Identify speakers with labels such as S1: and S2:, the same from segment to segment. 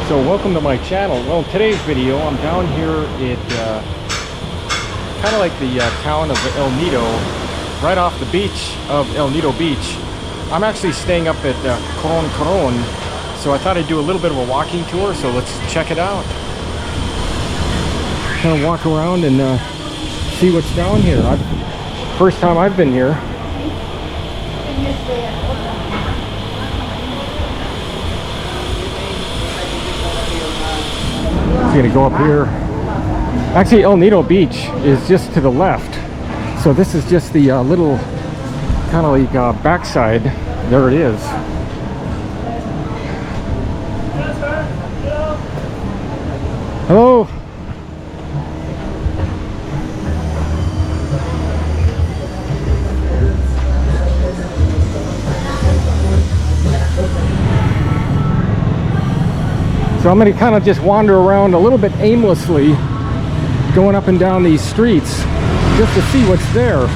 S1: So welcome to my channel. Well, in today's video I'm down here at kind of like the town of El Nido, right off the beach of El Nido Beach. I'm actually staying up at Coron, so I thought I'd do a little bit of a walking tour, so let's check it out. Kind of walk around and see what's down here. First time I've been here. Gonna go up here. Actually, El Nido Beach is just to the left, so this is just the little kind of like backside. There it is. Hello. So I'm going to kind of just wander around a little bit aimlessly, going up and down these streets just to see what's there.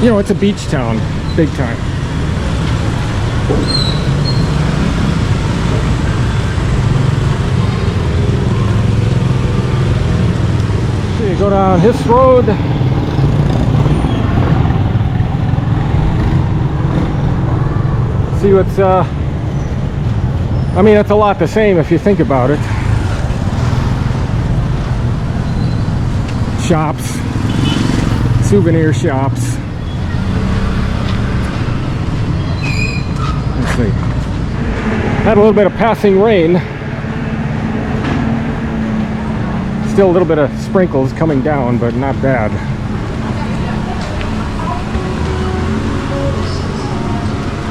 S1: You know, it's a beach town, big time. So you go down this road. See what's I mean, it's a lot the same if you think about it. Shops, souvenir shops. Let's see. Had a little bit of passing rain. Still a little bit of sprinkles coming down, but not bad.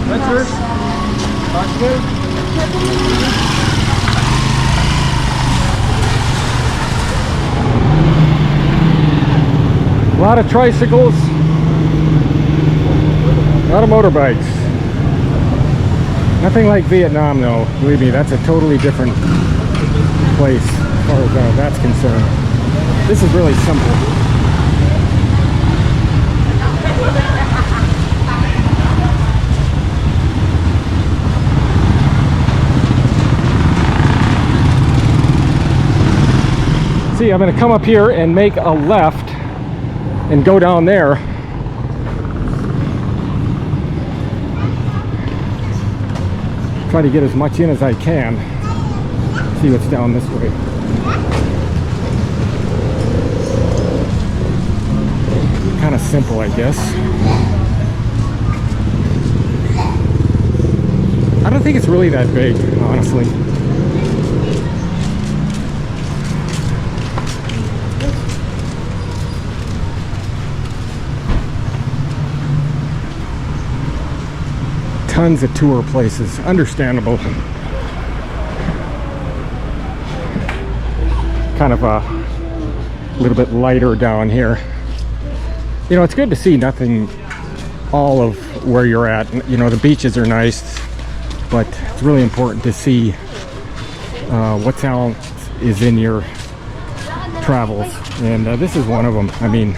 S1: That's her. Talk good. A lot of tricycles, a lot of motorbikes. Nothing like Vietnam, though. Believe me, that's a totally different place as far as that's concerned. This is really simple. See, I'm going to come up here and make a left and go down there. Try to get as much in as I can. See what's down this way. Kind of simple, I guess. I don't think it's really that big, honestly. Tons of tour places, understandable. Kind of a little bit lighter down here. You know, it's good to see nothing, all of where you're at. You know, the beaches are nice, but it's really important to see what else is in your travels. And this is one of them. I mean,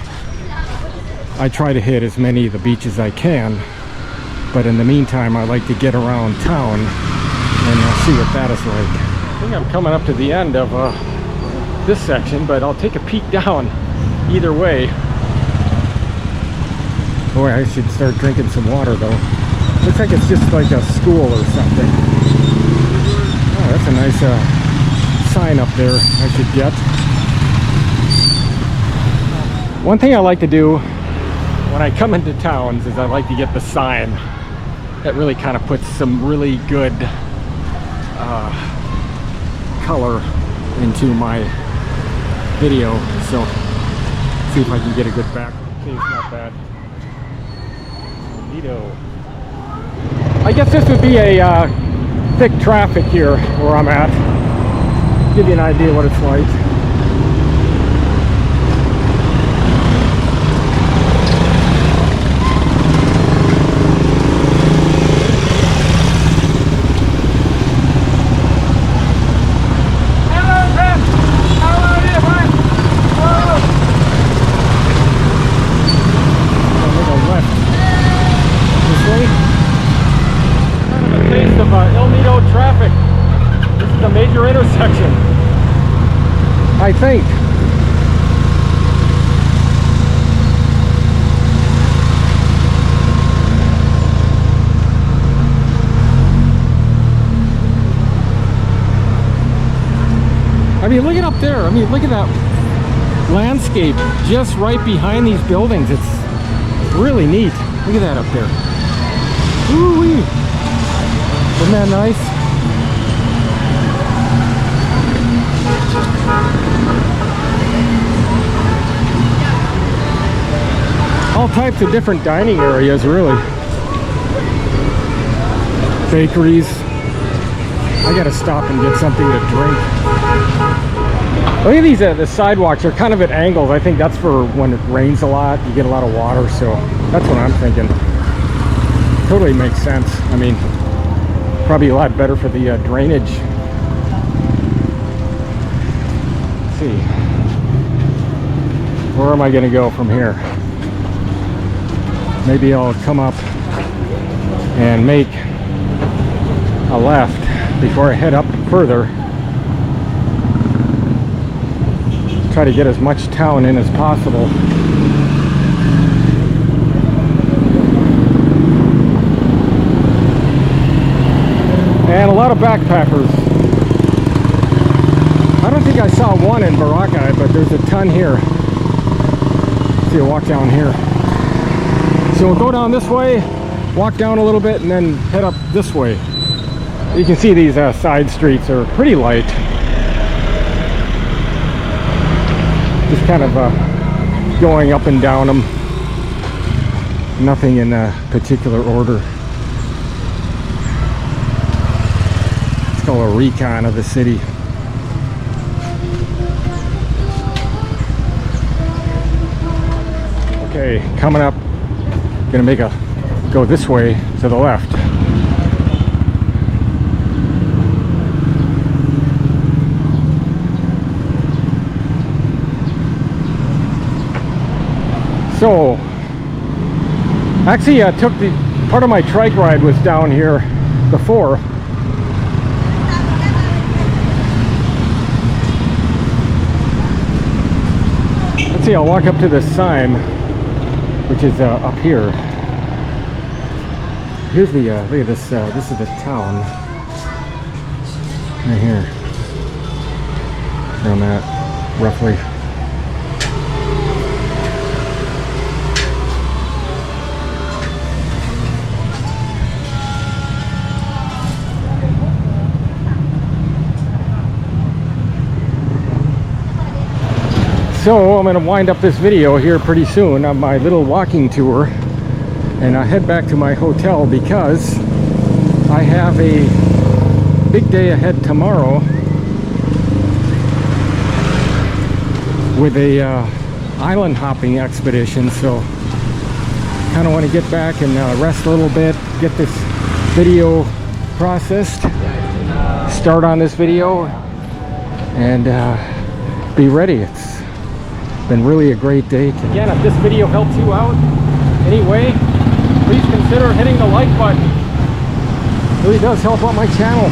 S1: I try to hit as many of the beaches as I can. But in the meantime, I like to get around town and see what that is like. I think I'm coming up to the end of this section, but I'll take a peek down either way. Boy, I should start drinking some water though. Looks like it's just like a school or something. Oh, that's a nice sign up there I should get. One thing I like to do when I come into towns is I like to get the sign. That really kind of puts some really good color into my video. So, see if I can get a good back. See, it's not bad. Nido. I guess this would be a thick traffic here where I'm at. Give you an idea what it's like. This way. El Nido traffic. This is a major intersection, I think. I mean, look at up there. I mean, look at that landscape just right behind these buildings. It's really neat. Look at that up there. Woo-wee. Isn't that nice? All types of different dining areas, really. Bakeries. I gotta stop and get something to drink. Look at these, the sidewalks are kind of at angles. I think that's for when it rains a lot, you get a lot of water, so that's what I'm thinking. Totally makes sense. I mean, probably a lot better for the drainage. Let's see. Where am I gonna go from here? Maybe I'll come up and make a left before I head up further. Try to get as much town in as possible. And a lot of backpackers. I don't think I saw one in Boracay, but there's a ton here. See, I'll walk down here. So we'll go down this way, walk down a little bit, and then head up this way. You can see these side streets are pretty light. Just kind of going up and down them. Nothing in particular order. Let's go a recon of the city. Okay, coming up. Gonna make a go this way to the left. So actually I took the part of my trike ride was down here before. Let's see, I'll walk up to this sign, which is up here. Here's the look at this. This is the town right here. Around that, roughly. So I'm going to wind up this video here pretty soon on my little walking tour, and I head back to my hotel because I have a big day ahead tomorrow with a island hopping expedition. So kind of want to get back and rest a little bit, get this video processed, start on this video, and be ready. It's been really a great day. Again, if this video helps you out anyway, please consider hitting the like button. It really does help out my channel.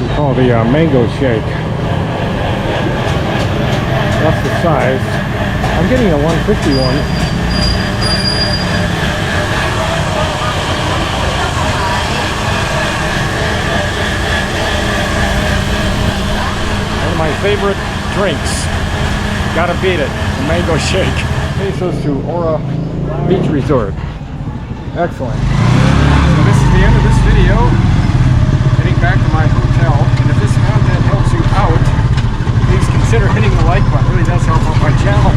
S1: We call the mango shake. That's the size. I'm getting a 151. One of my favorite drinks. Gotta beat it. The mango shake. Pesos to Aura Beach Resort. Excellent. So this is the end of this video. Heading back to my hotel. And if this content helps you out, please consider hitting the like button. It really does help out my channel.